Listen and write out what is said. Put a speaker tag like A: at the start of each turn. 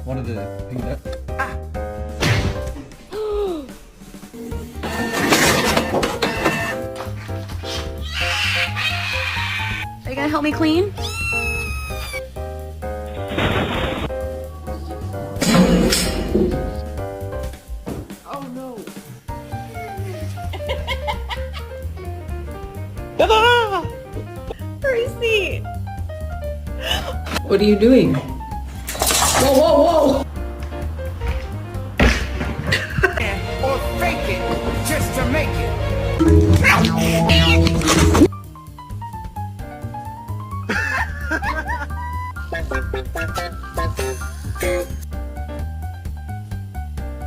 A: One of the peanut.
B: Are you gonna help me clean?
C: Oh no.
B: Percy!
C: What are you doing? Whoa, whoa, whoa!
D: Or fake it just to make it.